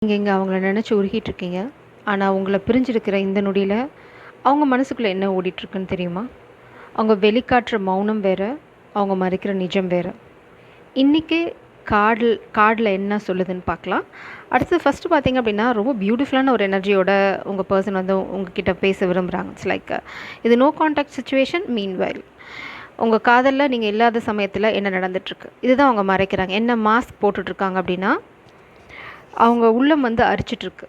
நீங்க இங்க அவங்கள நினைச்சு உருகிட்டுருக்கீங்க. ஆனா, உங்கள பிரிஞ்சிருக்கிற இந்த நொடியில, அவங்க மனசுக்குள்ள என்ன ஓடிட்டுருக்குன்னு தெரியுமா? அவங்க வெளிக்காட்டுற மௌனம் வேற, அவங்க மறைக்கிற நிஜம் வேற. இன்னைக்கு கார்ட்ல என்ன சொல்லுதுன்னு பார்க்கலாம். அடுத்து ஃபர்ஸ்ட்டு பார்த்தீங்க அப்படின்னா, ரொம்ப பியூட்டிஃபுல்லான ஒரு எனர்ஜியோட உங்க பெர்சன் வந்து உங்ககிட்ட பேச விரும்புறாங்க. இட்ஸ் லைக் இது நோ கான்டாக்ட் சிச்சுவேஷன் மீன்வைல். உங்க காதல்ல நீங்க இல்லாத சமயத்துல என்ன நடந்துட்டுருக்கு? இதுதான் அவங்க மறைக்கிறாங்க. என்ன மாஸ்க் போட்டுட்ருக்காங்க அப்படின்னா, அவங்க உள்ளம் வந்து அரிச்சிட்ருக்கு.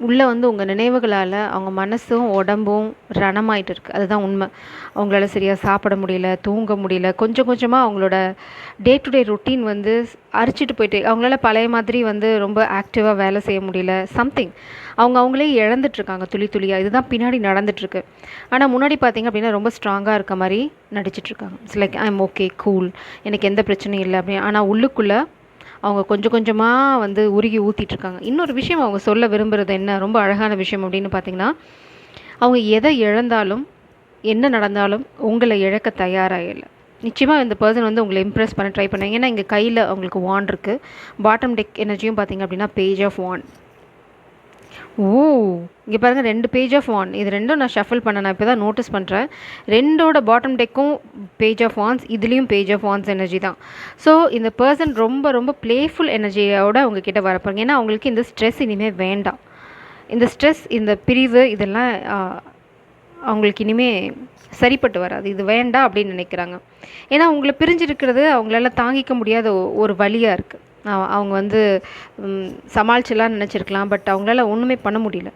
உள்ள வந்து உங்க நினைவுகளால அவங்க மனசும், உடம்பும் ரணமாயிட்டு இருக்கு. அதுதான் உண்ம. அவங்களால சரியா சாப்பிட முடியல, தூங்க முடியல. கொஞ்சம் கொஞ்சமா அவங்களோட டே டு டே ரொட்டீன் வந்து அரிச்சிட்டு போயிட்டு அவங்களால பழைய மாதிரி வந்து ரொம்ப ஆக்டிவா வேலை செய்ய முடியல. சம்திங். அவங்களே இழந்துட்டுருக்காங்க துளி துளியா. இதுதான் பின்னாடி நடந்துட்டுருக்கு. ஆனா முன்னாடி பார்த்தீங்க அப்படின்னா, ரொம்ப ஸ்ட்ராங்கா இருக்க மாரி நடிச்சிட்ருக்காங்க. It's like I am okay, cool. எனக்கு எந்த பிரச்சனையும் இல்ல அப்படின்னு. ஆனா உள்ளுக்குள்ள அவங்க கொஞ்சம் கொஞ்சமா வந்து உருகி ஊத்திட்டுருக்காங்க. இன்னொரு விஷயம் அவங்க சொல்ல விரும்புறது என்ன, ரொம்ப அழகான விஷயம் அப்படின்னு பார்த்தீங்கன்னா, அவங்க எத இழந்தாலும், என்ன நடந்தாலும் உங்கள இழக்க தயாரா இல்ல. நிச்சயமா இந்த பெர்சன் வந்து உங்கள இம்ப்ரெஸ் பண்ண ட்ரை பண்ணாங்க. ஏன்னா, இங்க கையில அவங்களுக்கு வாண்ட் இருக்கு. பாட்டம் டெக் எனர்ஜியும் பார்த்தீங்க அப்படின்னா, பேஜ் ஆஃப் வாண்ட். ஓ! இங்க பாருங்க 2 பேஜ் ஆஃப் வாண்ட். இது 2ம் நான் ஷஃபில் பண்ணேன். நான் இப்ப தான் நோட்டீஸ் பண்றேன். 2ஓட பாட்டம் டெக்கும் பேஜ் ஆஃப் வாண்ட்ஸ். இதுலயும் பேஜ் ஆஃப் வாண்ட்ஸ் எனர்ஜி தான். ஸோ இந்த பெர்சன் ரொம்ப ரொம்ப பிளேஃபுல் எனர்ஜியோட உங்ககிட்ட வரப்போறாங்க. ஏன்னா, அவங்களுக்கு இந்த ஸ்ட்ரெஸ் இனிமே வேண்டாம். இந்த ஸ்ட்ரெஸ், இந்த பிரிவு இதெல்லாம் அவங்களுக்கு இனிமே சரிப்பட்டு வராது. இது வேண்டாம் அப்படின்னு நினைக்கிறாங்க. ஏன்னா, உங்கள பிரிஞ்சிருக்கிறது அவங்களால தாங்கிக்க முடியாத ஒரு வலியா இருக்கு. அவங்க வந்து சமாளிச்சிடலாம்னு நினச்சிருக்கலாம். பட் அவங்களால ஒன்றுமே பண்ண முடியல.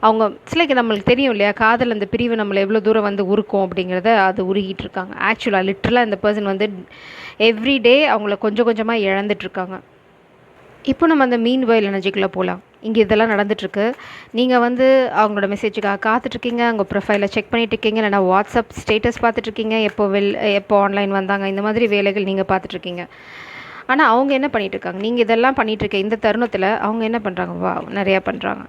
அவங்க இட்ஸ் லைக் நம்மளுக்கு தெரியும் இல்லையா, காதல் அந்த பிரிவு நம்மளை எவ்வளோ தூரம் வந்து உருக்கும் அப்படிங்கிறத அது உருகிட்டு இருக்காங்க. ஆக்சுவலாக லிட்ரலாக இந்த பர்சன் வந்து எவ்ரி டே அவங்கள கொஞ்சம் கொஞ்சமாக இழந்துட்டுருக்காங்க. இப்போ நம்ம அந்த மீன் வயல் எனர்ஜிக்குள்ளே போகலாம். இங்கே இதெல்லாம் நடந்துட்டுருக்கு. நீங்கள் வந்து அவங்களோட மெசேஜுக்காக காத்துட்ருக்கீங்க. உங்கள் ப்ரொஃபைலை செக் பண்ணிட்டுருக்கீங்க. இல்லைனா வாட்ஸ்அப் ஸ்டேட்டஸ் பார்த்துட்ருக்கீங்க. எப்போ ஆன்லைன் வந்தாங்க, இந்த மாதிரி வேலைகள் நீங்கள் பார்த்துட்ருக்கீங்க. ஆனால் அவங்க என்ன பண்ணிகிட்ருக்காங்க, நீங்கள் இதெல்லாம் பண்ணிகிட்ருக்க இந்த தருணத்தில் அவங்க என்ன பண்ணுறாங்க? நிறையா பண்ணுறாங்க.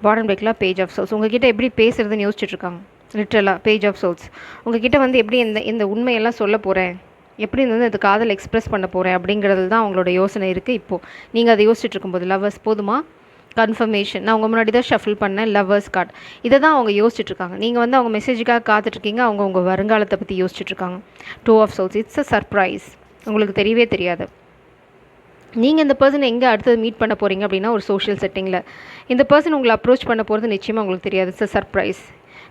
பாட்டம் டெக்கில் பேஜ் ஆஃப் சோல்ஸ். உங்ககிட்ட எப்படி பேசுகிறதுன்னு யோசிச்சுட்ருக்காங்க. லிட்ரலாக பேஜ் ஆஃப் சோல்ஸ். உங்ககிட்ட வந்து எப்படி இந்த உண்மையெல்லாம் சொல்ல போகிறேன், எப்படி வந்து அது காதல் எக்ஸ்ப்ரெஸ் பண்ண போகிறேன் அப்படிங்கிறது தான் அவங்களோட யோசனை இருக்குது. இப்போது நீங்கள் அதை யோசிச்சுட்டு இருக்கும்போது லவ்வர்ஸ் போதுமா, கன்ஃபர்மேஷன். நான் உங்கள் முன்னாடி தான் ஷஃபில் பண்ணேன் லவ்வர்ஸ் கார்டு. இதை தான் அவங்க யோசிச்சுட்ருக்காங்க. நீங்கள் வந்து அவங்க மெசேஜுக்காக காத்துட்ருக்கீங்க. அவங்க உங்கள் வருங்காலத்தை பற்றி யோசிச்சுட்ருக்காங்க. Two of swords. It's a surprise. உங்களுக்கு தெரியவே தெரியாது. நீங்கள் இந்த பர்சனை எங்கே அடுத்தது மீட் பண்ண போகிறீங்க அப்படின்னா, ஒரு சோஷியல் செட்டிங்கில். இந்த பர்சன் உங்களை அப்ரோச் பண்ண போகிறது நிச்சயமாக உங்களுக்கு தெரியாது. It's a surprise.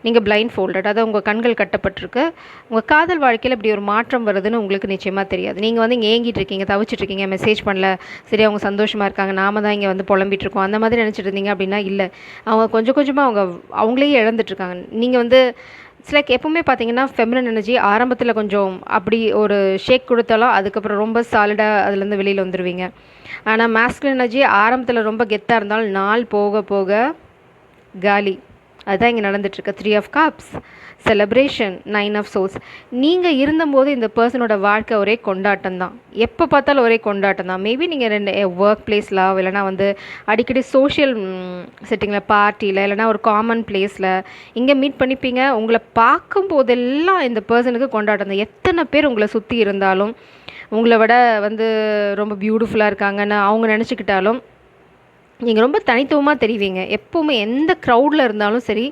நீங்கள் பிளைண்ட் ஃபோல்டட், அதாவது உங்கள் கண்கள் கட்டப்பட்டிருக்கு. உங்கள் காதல் வாழ்க்கையில் இப்படி ஒரு மாற்றம் வருதுன்னு உங்களுக்கு நிச்சயமாக தெரியாது. நீங்கள் வந்து இங்கே ஏங்கிட்டு இருக்கீங்க, தவிச்சிட்ருக்கீங்க, மெசேஜ் பண்ணல, சரி அவங்க சந்தோஷமாக இருக்காங்க, நாம தான் இங்கே வந்து புலம்பிகிட்ருக்கோம், அந்த மாதிரி நினச்சிட்டு இருந்தீங்க அப்படின்னா இல்லை. அவங்க கொஞ்சம் கொஞ்சமாக அவங்களே இழந்துட்டுருக்காங்க. நீங்கள் வந்து இட்ஸ் லைக் எப்பவுமே பார்த்தீங்கன்னா, ஃபெமினன் எனர்ஜி ஆரம்பத்தில் கொஞ்சம் அப்படி ஒரு ஷேக் கொடுத்தாலும் அதுக்கப்புறம் ரொம்ப சாலிடாக அதுலேருந்து வெளியில் வந்துடுவீங்க. ஆனால் மாஸ்குலின் எனர்ஜி ஆரம்பத்தில் ரொம்ப கெத்தாக இருந்தாலும் நாள் போக போக காலி. அதுதான் இங்கே நடந்துட்டுருக்கு. 3 of cups, celebration, 9 of souls. நீங்கள் இருந்தபோது இந்த பர்சனோட வாழ்க்கை ஒரே கொண்டாட்டம் தான். எப்போ பார்த்தாலும் ஒரே கொண்டாட்டம் தான். மேபி நீங்கள் ஒர்க் பிளேஸில் இல்லைனா வந்து அடிக்கடி சோஷியல் செட்டிங்கில், பார்ட்டியில், இல்லைனா ஒரு காமன் பிளேஸில் இங்கே மீட் பண்ணிப்பீங்க. உங்களை பார்க்கும் போதெல்லாம் இந்த பர்சனுக்கு கொண்டாட்டம் தான். எத்தனை பேர் உங்களை சுற்றி இருந்தாலும், உங்களை விட வந்து ரொம்ப பியூட்டிஃபுல்லாக இருக்காங்கன்னு அவங்க நினச்சிக்கிட்டாலும், நீங்கள் ரொம்ப தனித்துவமாக தெரிவிங்க. எப்போவுமே எந்த க்ரௌடில் இருந்தாலும் சரி,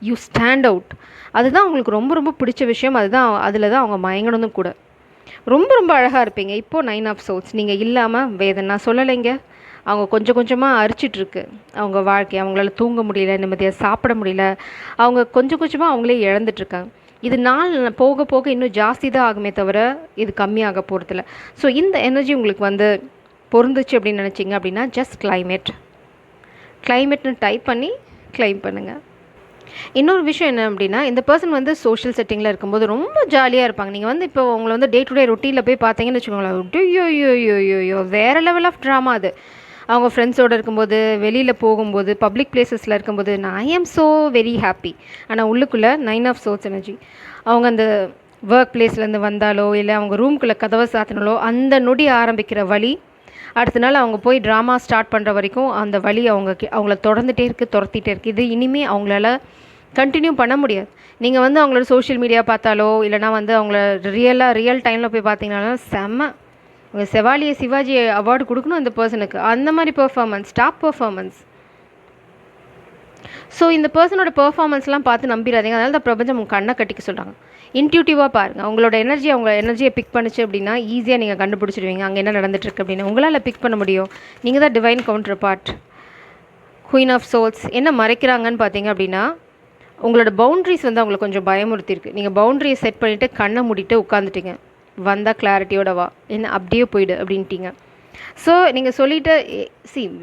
யூ ஸ்டாண்ட் அவுட். அதுதான் உங்களுக்கு ரொம்ப ரொம்ப பிடிச்ச விஷயம். அதில் தான் அவங்க மயங்கணும் கூட. ரொம்ப ரொம்ப அழகாக இருப்பீங்க. இப்போது 9 ஆஃப் சோல்ஸ். நீங்கள் இல்லாமல் வேதனை நான் சொல்லலைங்க. அவங்க கொஞ்சம் கொஞ்சமாக அரிச்சிட்ருக்கு அவங்க வாழ்க்கை. அவங்களால தூங்க முடியல, நிம்மதியாக சாப்பிட முடியல. அவங்க கொஞ்சம் கொஞ்சமாக அவங்களே இழந்துட்டுருக்காங்க. இது நாள் போக போக இன்னும் ஜாஸ்தி தான் ஆகுமே தவிர இது கம்மியாக போகிறதில்ல. ஸோ இந்த எனர்ஜி உங்களுக்கு வந்து பொருந்துச்சு அப்படின்னு நினச்சிங்க அப்படின்னா, ஜஸ்ட் கிளைமேட்னு டைப் பண்ணி கிளைம் பண்ணுங்கள். இன்னொரு விஷயம் என்ன அப்படின்னா, இந்த பர்சன் வந்து சோஷியல் செட்டிங்கில் இருக்கும்போது ரொம்ப ஜாலியாக இருப்பாங்க. நீங்கள் வந்து இப்போ உங்களை வந்து டே டு டே ரொட்டீனில் போய் பார்த்தீங்கன்னு வச்சுக்கோங்களேன், ஐயோ வேறு லெவல் ஆஃப் ட்ராமா அது. அவங்க ஃப்ரெண்ட்ஸோடு இருக்கும்போது, வெளியில் போகும்போது, பப்ளிக் பிளேசஸில் இருக்கும்போது ஐ ஆம் ஸோ வெரி ஹாப்பி. ஆனால் உள்ளுக்குள்ளே 9 ஆஃப் சோல்ஸ் எனர்ஜி. அவங்க அந்த ஒர்க் பிளேஸ்லேருந்து வந்தாலோ, இல்லை அவங்க ரூம்குள்ளே கதவை சாத்தினாலோ, அந்த நொடி ஆரம்பிக்கிற வலி, அடுத்த நாள் அவங்க போய் ட்ராமா ஸ்டார்ட் பண்ணுற வரைக்கும் அந்த வலி அவங்கள தொடர்ந்துகிட்டே இருக்குது, துரத்திட்டே இருக்குது. இது இனிமேல் அவங்களால கண்டினியூ பண்ண முடியாது. நீங்கள் வந்து அவங்களோட சோஷியல் மீடியா பார்த்தாலோ, இல்லைனா வந்து அவங்கள ரியல் டைமில் போய் பார்த்தீங்கனாலும் செம்ம உங்கள் செவாலிய சிவாஜி அவார்டு கொடுக்கணும் அந்த பர்சனுக்கு. அந்த மாதிரி பெர்ஃபார்மன்ஸ், டாப் பெர்ஃபார்மன்ஸ். ஸோ இந்த பர்சனோட பெர்ஃபார்மன்ஸ்லாம் பார்த்து நம்பிடாதீங்க. அதனால தான் பிரபஞ்சம் உங்கள் கண்ணை கட்டிக்க சொல்கிறாங்க. இன்ட்யூட்டிவாக பாருங்கள். உங்களோட எனர்ஜி அவங்க எனர்ஜியை பிக் பண்ணிச்சு அப்படின்னா ஈஸியாக நீங்கள் கண்டுபிடிச்சிடுவீங்க அங்கே என்ன நடந்துட்டுருக்கு அப்படின்னு. உங்களால் பிக் பண்ண முடியும். நீங்கள் தான் divine counterpart, queen of souls. என்ன மறைக்கிறாங்கன்னு பார்த்தீங்க அப்படின்னா உங்களோட பவுண்ட்ரிஸ் வந்து அவங்களுக்கு கொஞ்சம் பயமுறுத்திருக்கு. நீங்கள் பவுண்ட்ரியை செட் பண்ணிவிட்டு கண்ணை மூடிட்டு உட்காந்துட்டீங்க. வந்தால் கிளாரிட்டியோட வா, என்ன அப்படியே போயிடு அப்படின்ட்டீங்க. ஸோ நீங்கள் சொல்லிவிட்டு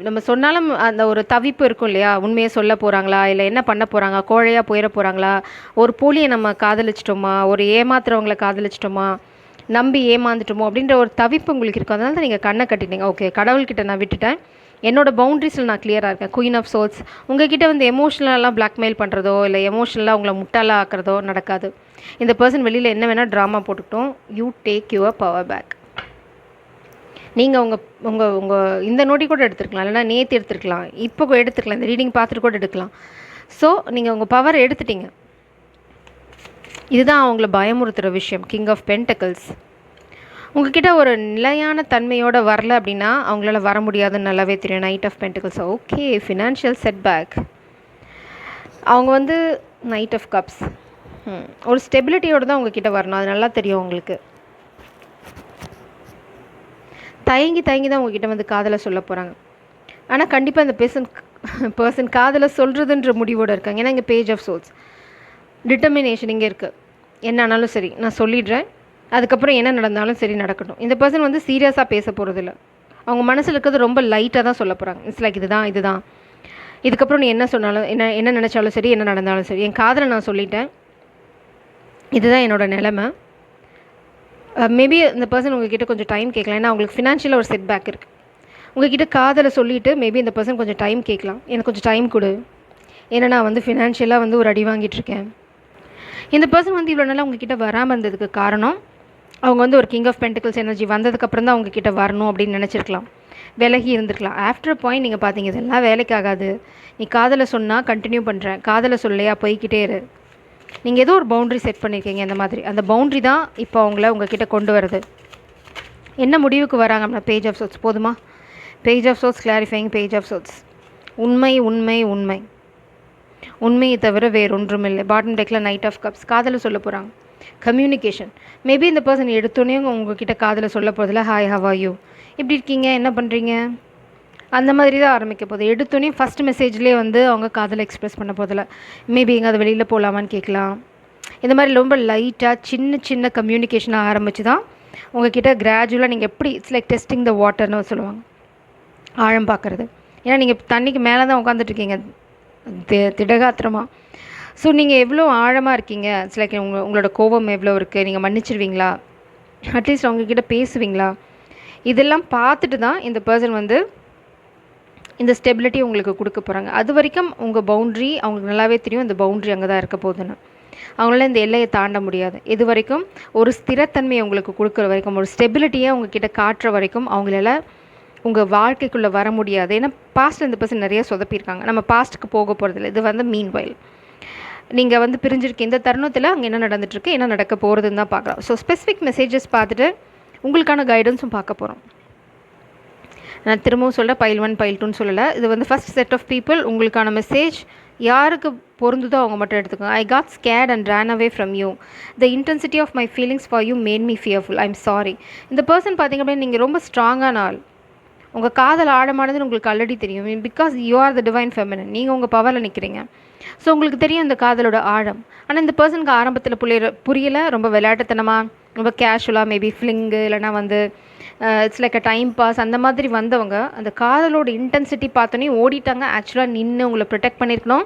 நம்ம சொன்னாலும் அந்த ஒரு தவிப்பு இருக்கும் இல்லையா, உண்மையை சொல்ல போகிறாங்களா, இல்லை என்ன பண்ண போகிறாங்க, கோழையாக போயிட போகிறாங்களா, ஒரு போலியை நம்ம காதலிச்சிட்டோமா, ஒரு ஏமாத்துறவங்களை காதலிச்சிட்டோமா, நம்பி ஏமாந்துட்டோமோ அப்படின்ற ஒரு தவிப்பு உங்களுக்கு இருக்கும். அதனால தான் நீங்கள் கண்ணை கட்டிட்டீங்க. ஓகே, கடவுள்கிட்ட நான் விட்டுட்டேன், என்னோடய பவுண்ட்ரிஸில் நான் கிளியராக இருக்கேன். Queen of souls. உங்ககிட்ட வந்து எமோஷ்னலாக பிளாக்மெயில் பண்ணுறதோ இல்லை எமோஷ்னலாக உங்களை முட்டாளாக ஆக்கிறதோ நடக்காது. இந்த பர்சன் வெளியில் என்ன வேணால் ட்ராமா போட்டுக்கிட்டோம். You take your power back. நீங்கள் உங்கள் உங்கள் உங்கள் இந்த நோட்டி கூட எடுத்துருக்கலாம், இல்லைனா நேற்று எடுத்துருக்கலாம், இப்போ எடுத்துக்கலாம், இந்த ரீடிங் பார்த்துட்டு கூட எடுக்கலாம். ஸோ நீங்கள் உங்கள் பவர் எடுத்துட்டீங்க. இதுதான் அவங்கள பயமுறுத்துகிற விஷயம். King of pentacles. உங்ககிட்ட ஒரு நிலையான தன்மையோடு வரல அப்படின்னா அவங்களால வர முடியாதுன்னு நல்லாவே தெரியும். Knight of pentacles. Okay, financial setback. அவங்க வந்து நைட் ஆஃப் கப்ஸ். ஒரு ஸ்டெபிலிட்டியோடு தான் உங்ககிட்ட வரணும், அது நல்லா தெரியும் உங்களுக்கு. தயங்கி தான் உங்ககிட்ட வந்து காதலை சொல்ல போகிறாங்க. ஆனால் கண்டிப்பாக இந்த பர்சன் காதலை சொல்கிறதுன்ற முடிவோடு இருக்காங்க. ஏன்னா இங்கே பேஜ் ஆஃப் சோல்ஸ். டிட்டர்மினேஷன் இங்கே இருக்குது. என்ன ஆனாலும் சரி நான் சொல்லிடுறேன், அதுக்கப்புறம் என்ன நடந்தாலும் சரி நடக்கட்டும். இந்த பர்சன் வந்து சீரியஸாக பேச போகிறதில்ல. அவங்க மனசில் இருக்கிறது ரொம்ப லைட்டாக தான் சொல்ல போகிறாங்க. இட்ஸ் லைக் இதுதான் இதுக்கப்புறம் நீ என்ன சொன்னாலும் என்ன நினச்சாலும் சரி, என்ன நடந்தாலும் சரி, என் காதலை நான் சொல்லிட்டேன், இதுதான் என்னோடய நிலைமை. மேபி இந்த பர்சன் உங்ககிட்ட கொஞ்சம் டைம் கேட்கலாம். ஏன்னா அவங்களுக்கு ஃபினான்ஷியலாக ஒரு செட் பேக் இருக்குது. உங்ககிட்ட காதலை சொல்லிவிட்டு மேபி இந்த பர்சன் கொஞ்சம் டைம் கேட்கலாம். எனக்கு கொஞ்சம் டைம் கொடு, ஏன்னா நான் வந்து ஃபினான்ஷியலாக வந்து ஒரு அடி வாங்கிட்டுருக்கேன். இந்த பர்சன் வந்து இவ்வளோ நாளாக உங்ககிட்ட வராமல் இருந்ததுக்கு காரணம் அவங்க வந்து ஒரு கிங் ஆஃப் பென்டிகல்ஸ் எனர்ஜி வந்ததுக்கப்புறம் தான் உங்ககிட்ட வரணும் அப்படின்னு நினச்சிருக்கலாம், விலகி இருந்திருக்கலாம். ஆஃப்டர் பாயிண்ட் நீங்கள் பார்த்தீங்க இதெல்லாம் வேலைக்காகாது, நீ காதலை சொன்னால் கண்டினியூ பண்ணுறேன், காதலை சொல்லையா போய்கிட்டே இரு. நீங்கள் ஏதோ ஒரு பவுண்ட்ரி செட் பண்ணியிருக்கீங்க இந்த மாதிரி. அந்த பவுண்ட்ரி தான் இப்போ அவங்கள உங்ககிட்ட கொண்டு வருது. என்ன முடிவுக்கு வராங்க அப்படின்னா பேஜ் ஆஃப் சோல்ஸ். போதுமா? Page of swords clarifying. Page of swords. உண்மை உண்மை உண்மை உண்மையை தவிர வேறொன்றும் இல்லை. பாட்டம் டெக்கில் நைட் ஆஃப் கப்ஸ். காதலை சொல்ல போகிறாங்க. கம்யூனிகேஷன். மேபி இந்த பர்சன் எடுத்தோன்னே உங்ககிட்ட காதலை சொல்ல போகிறதில்ல. ஹாய், ஹவ் ஆர் யூ, எப்படி இருக்கீங்க, என்ன பண்ணுறீங்க, அந்த மாதிரி தான் ஆரம்பிக்க போகுது. எடுத்தோன்னே ஃபஸ்ட் மெசேஜ்லேயே வந்து அவங்க காதலை எக்ஸ்ப்ரெஸ் பண்ண போதில்ல. மேபி எங்கே அது வெளியில் போகலாமான்னு கேட்கலாம். இந்த மாதிரி ரொம்ப லைட்டாக சின்ன கம்யூனிகேஷனாக ஆரம்பித்து தான் உங்ககிட்ட கிராஜுவலாக நீங்கள் எப்படி இட்ஸ் லைக் டெஸ்டிங் த வாட்டர்னு சொல்லுவாங்க, ஆழம் பார்க்குறது. ஏன்னா நீங்கள் தண்ணிக்கு மேலே தான் உட்காந்துட்ருக்கீங்க திடகாத்திரமாக. ஸோ நீங்கள் எவ்வளோ ஆழமாக இருக்கீங்க, இட்ஸ் லைக் உங்களோட கோபம் எவ்வளோ இருக்குது, நீங்கள் மன்னிச்சிருவீங்களா, அட்லீஸ்ட் அவங்கக்கிட்ட பேசுவீங்களா, இதெல்லாம் பார்த்துட்டு தான் இந்த பர்சன் வந்து இந்த ஸ்டெபிலிட்டி உங்களுக்கு கொடுக்க போகிறாங்க. அது வரைக்கும் உங்கள் பவுண்ட்ரி அவங்களுக்கு நல்லாவே தெரியும், இந்த பவுண்ட்ரி அங்கே தான் இருக்க போகுதுன்னு. அவங்களால இந்த எல்லையை தாண்ட முடியாது. இது வரைக்கும் ஒரு ஸ்திரத்தன்மையை உங்களுக்கு கொடுக்குற வரைக்கும், ஒரு ஸ்டெபிலிட்டியை உங்ககிட்ட காட்டுற வரைக்கும் அவங்களால உங்கள் வாழ்க்கைக்குள்ளே வர முடியாது. ஏன்னா பாஸ்ட்டில் இந்த பர்சன் நிறைய சொதப்பியிருக்காங்க. நம்ம பாஸ்ட்டுக்கு போக போகிறதில்ல. இது வந்து மீன் வயல் நீங்கள் வந்து பிரிஞ்சிருக்க இந்த தருணத்தில் அங்கே என்ன நடந்துட்டுருக்கு, என்ன நடக்க போகிறதுன்னு தான் பார்க்கலாம். ஸோ ஸ்பெசிஃபிக் மெசேஜஸ் பார்த்துட்டு உங்களுக்கான கைடன்ஸும் பார்க்க போகிறோம். நான் திரும்பவும் சொல்ல பைல் 1 பைல் 2ன்னு சொல்லலை. இது வந்து ஃபஸ்ட் செட் ஆஃப் பீப்புள். உங்களுக்கான மெசேஜ் யாருக்கு பொருந்துதோ அவங்க மட்டும் எடுத்துக்கோங்க. I got scared and ran away from you. The intensity of my feelings for you made me fearful. I am sorry. இந்த பர்சன் பார்த்திங்க அப்படின்னா நீங்கள் ரொம்ப ஸ்ட்ராங்கான ஆள். உங்கள் காதல் ஆழமானதுன்னு உங்களுக்கு ஆல்ரெடி தெரியும். Because you are the divine feminine. நீங்கள் உங்கள் பவரில் நிற்கிறீங்க. ஸோ உங்களுக்கு தெரியும் இந்த காதலோட ஆழம். ஆனால் இந்த பர்சனுக்கு ஆரம்பத்தில் புரியலை. ரொம்ப விளையாட்டுத்தனமாக, ரொம்ப கேஷுவலாக, மேபி ஃப்ளிங்கு இல்லைனா வந்து it's like a time pass அந்த மாதிரி வந்தவங்க அந்த காதலோட இன்டென்சிட்டி பார்த்தோன்னே ஓடிட்டாங்க. ஆக்சுவலாக நின்று உங்களை ப்ரொடெக்ட் பண்ணியிருக்கணும்.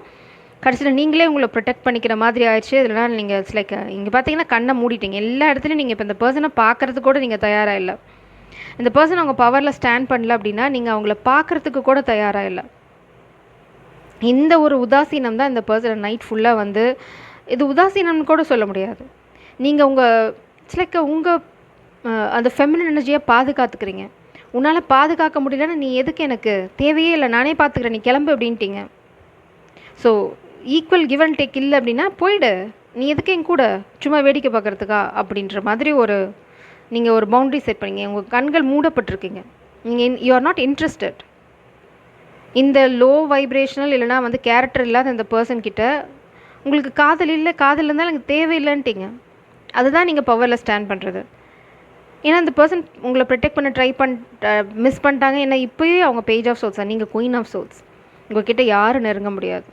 கடைசியில் நீங்களே உங்களை ப்ரொடெக்ட் பண்ணிக்கிற மாதிரி ஆயிடுச்சு. இல்லைனா நீங்கள் இட்ஸ் லைக் இங்கே பார்த்தீங்கன்னா கண்ணை மூடிட்டீங்க. எல்லா இடத்துலையும் நீங்கள் இப்போ இந்த பர்சனை பார்க்குறதுக்கு கூட நீங்கள் தயாராக இல்லை. இந்த பர்சன் அவங்க பவரில் ஸ்டாண்ட் பண்ணல அப்படின்னா நீங்கள் அவங்கள பார்க்குறதுக்கு கூட தயாராக இல்லை. இந்த ஒரு உதாசீனம் தான் இந்த பர்சனை நைட் ஃபுல்லாக வந்து, இது உதாசீனம்னு கூட சொல்ல முடியாது. நீங்கள் உங்கள் இட்ஸ் லைக் உங்கள் அந்த ஃபெமினன் எனர்ஜியை பாதுகாத்துக்கிறீங்க. உன்னால் பாதுகாக்க முடியலன்னா நீ எதுக்கு, எனக்கு தேவையே இல்லை, நானே பார்த்துக்கிறேன், நீ கிளம்பு அப்படின்ட்டீங்க. So equal give and take இல்லை அப்படின்னா போயிடு, நீ எதுக்கு என் கூட சும்மா வேடிக்கை பார்க்குறதுக்கா அப்படின்ற மாதிரி ஒரு நீங்கள் ஒரு பவுண்ட்ரி செட் பண்ணீங்க, உங்கள் கண்கள் மூடப்பட்டிருக்கீங்க, நீங்கள் யூ ஆர் நாட் இன்ட்ரெஸ்டட். இந்த லோ வைப்ரேஷனல் இல்லைனா வந்து கேரக்டர் இல்லாத இந்த பர்சன் கிட்ட உங்களுக்கு காதல் இல்லை, காதல் இருந்தாலும் எனக்கு தேவையில்லைன்ட்டிங்க. அதுதான் நீங்கள் பவரில் ஸ்டாண்ட் பண்ணுறது. ஏன்னா இந்த பர்சன் உங்களை ப்ரொடெக்ட் பண்ண ட்ரை மிஸ் பண்ணிட்டாங்க. ஏன்னா இப்போயே அவங்க பேஜ் ஆஃப் சோல்ஸ், நீங்கள் குயின் ஆஃப் சோல்ஸ். உங்கள்கிட்ட யாரும் நெருங்க முடியாது.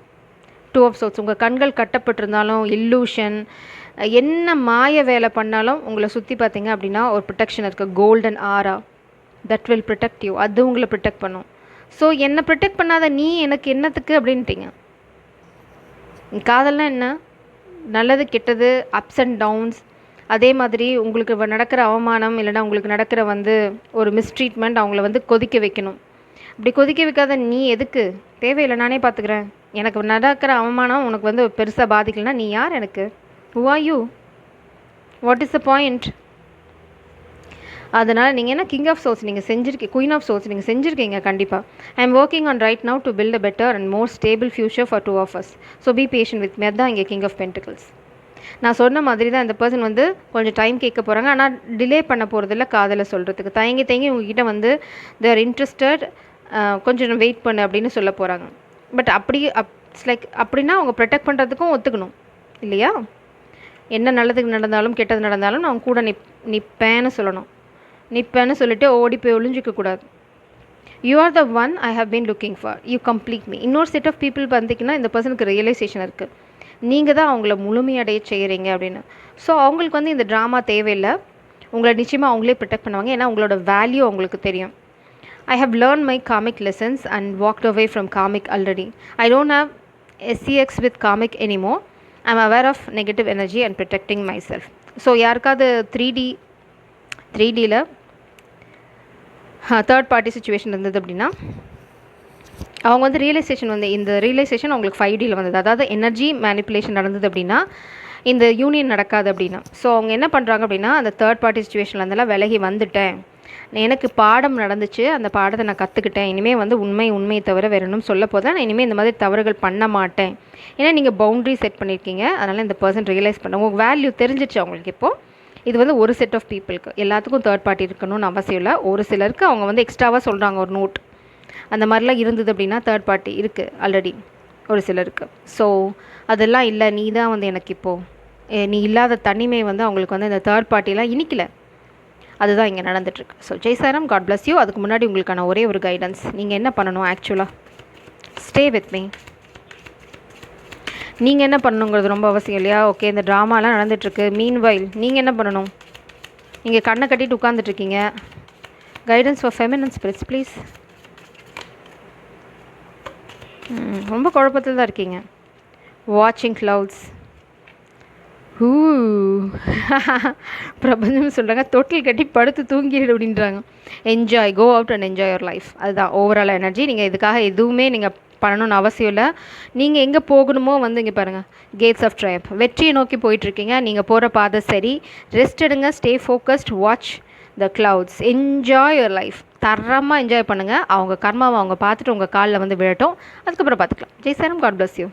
Two of souls. உங்கள் கண்கள் கட்டப்பட்டிருந்தாலும் இல்லூஷன் என்ன மாய வேலை பண்ணாலும் உங்களை சுற்றி பார்த்தீங்க அப்படின்னா ஒரு ப்ரொடெக்ஷன் இருக்குது. கோல்டன் ஆரா தட் வில் ப்ரொடெக்ட் யூ. அது உங்களை ப்ரொடெக்ட் பண்ணும். ஸோ என்னை ப்ரொடெக்ட் பண்ணாத நீ எனக்கு என்னத்துக்கு அப்படின்ட்டிங்க. காதல்னால் என்ன? நல்லது கெட்டது, அப்ஸ் அண்ட் டவுன்ஸ். அதே மாதிரி உங்களுக்கு நடக்கிற அவமானம் இல்லைனா உங்களுக்கு நடக்கிற வந்து ஒரு மிஸ்ட்ரீட்மெண்ட் அவங்கள வந்து கொதிக்க வைக்கணும். அப்படி கொதிக்க வைக்காத நீ எதுக்கு? தேவையில்லை, நானே பார்த்துக்கிறேன். எனக்கு நடக்கிற அவமானம் உனக்கு வந்து பெருசாக பாதிக்கலைன்னா நீ யார் எனக்கு? Who are you? What is the point? அதனால் நீங்கள் என்ன கிங் ஆஃப் சோல்ஸ் நீங்கள் குயின் ஆஃப் சோல்ஸ் நீங்கள் செஞ்சுருக்கீங்க. கண்டிப்பாக I am working on right now to build a better and more stable future for two of us. So be patient with me. அதுதான் இங்கே king of pentacles. நான் சொன்ன மாதிரி தான் இந்த பர்சன் வந்து கொஞ்சம் டைம் கேட்க போகிறாங்க. ஆனால் டிலே பண்ண போகிறதில்ல காதலை சொல்கிறதுக்கு. தயங்கி உங்ககிட்ட வந்து தேர் இன்ட்ரெஸ்டட், கொஞ்சம் வெயிட் பண்ணு அப்படின்னு சொல்ல போகிறாங்க. பட் இட்ஸ் லைக் அப்படின்னா அவங்க ப்ரொடெக்ட் பண்ணுறதுக்கும் ஒத்துக்கணும் இல்லையா? என்ன நல்லதுக்கு நடந்தாலும் கெட்டது நடந்தாலும் நான் கூட நிற்பேன்னு சொல்லணும். நிற்பேன்னு சொல்லிட்டு ஓடி போய் ஒளிஞ்சிக்கக்கூடாது. You are the one I have been looking for, you complete me. இன்னொரு செட் ஆஃப் பீப்புள் பார்த்திங்கன்னா இந்த பர்சனுக்கு ரியலைசேஷன் இருக்குது, நீங்கள் தான் அவங்கள முழுமையடைய செய்கிறீங்க அப்படின்னு. ஸோ அவங்களுக்கு வந்து இந்த ட்ராமா தேவையில்லை. உங்களை நிச்சயமாக அவங்களே ப்ரொடெக்ட் பண்ணுவாங்க. ஏன்னா உங்களோட வேல்யூ அவங்களுக்கு தெரியும். I have learned my karmic lessons and walked away from karmic already. I don't have SCX with karmic anymore. I'm aware of negative energy and protecting myself. So யாருக்காவது 3Dயில் தேர்ட் பார்ட்டி சுச்சுவேஷன் இருந்தது அப்படின்னா அவங்க வந்து இந்த realisation அவங்களுக்கு 5Dயில் வந்தது. அதாவது energy manipulation நடந்தது அப்படின்னா இந்த யூனியன் நடக்காது அப்படின்னா. ஸோ அவங்க என்ன பண்ணுறாங்க அப்படின்னா அந்த தேர்ட் பார்ட்டி சுச்சுவேஷனில் இருந்தெல்லாம் விலகி வந்துட்டேன், எனக்கு பாடம் நடந்துச்சு, அந்த பாடத்தை நான் கற்றுக்கிட்டேன், இனிமேல் வந்து உண்மையை தவிர வேறு ஒன்றும் சொல்ல போதான், நான் இனிமேல் இந்த மாதிரி தவறுகள் பண்ண மாட்டேன். ஏன்னா நீங்கள் பவுண்ட்ரி செட் பண்ணியிருக்கீங்க. அதனால் இந்த பர்சன் ரியலைஸ் பண்ண உங்கள் வேல்யூ தெரிஞ்சிச்சு அவங்களுக்கு. இப்போது இது வந்து ஒரு செட் ஆஃப் பீப்புளுக்கு, எல்லாத்துக்கும் தேர்ட் பார்ட்டி இருக்கணும்னு அவசியம் இல்லை. ஒரு சிலருக்கு அவங்க வந்து எக்ஸ்ட்ராவாக சொல்கிறாங்க ஒரு நோட், அந்த மாதிரிலாம் இருந்தது அப்படின்னா தேர்ட் பார்ட்டி இருக்குது ஆல்ரெடி ஒரு சிலருக்கு. ஸோ அதெல்லாம் இல்லை, நீ தான் வந்து எனக்கு இப்போது நீ இல்லாத தனிமை வந்து அவங்களுக்கு வந்து இந்த தேர்ட் பார்ட்டிலாம் இனிக்கலை. அதுதான் இங்கே நடந்துட்டுருக்கு. So Jai Sairam, God bless you. அதுக்கு முன்னாடி உங்களுக்கான ஒரே ஒரு கைடன்ஸ். நீங்கள் என்ன பண்ணணும் ஆக்சுவலாக? Stay with me. நீங்கள் என்ன பண்ணணுங்கிறது ரொம்ப அவசியம் இல்லையா? ஓகே, இந்த ட்ராமாலாம் நடந்துகிட்ருக்கு. மீன்வைல் நீங்கள் என்ன பண்ணணும்? நீங்கள் கண்ணை கட்டிட்டு உட்காந்துட்ருக்கீங்க. Guidance for feminine spirits please. ரொம்ப குழப்பத்தில் தான் இருக்கீங்க. வாட்சிங் க்ளவுட்ஸ். பிரபஞ்சம் சொல்கிறாங்க தொட்டில் கட்டி படுத்து தூங்கிடு அப்படின்றாங்க. Enjoy, go out and enjoy your life. அதுதான் ஓவரால் எனர்ஜி. நீங்கள் இதுக்காக எதுவுமே நீங்கள் பண்ணணும்னு அவசியம் இல்லை. நீங்கள் எங்கே போகணுமோ வந்து இங்கே பாருங்கள், கேட்ஸ் ஆஃப் ட்ரையம்ப், வெற்றியை நோக்கி போயிட்டுருக்கீங்க. நீங்கள் போகிற பாதை சரி. ரெஸ்ட் எடுங்க, stay focused, watch the clouds, enjoy your life. தரமாக என்ஜாய் பண்ணுங்கள். அவங்க கர்மாவை அவங்க பார்த்துட்டு உங்கள் காலில் வந்து விழட்டும். அதுக்கப்புறம் பார்த்துக்கலாம். ஜெய் சாரம், காட் பிளஸ் யூ.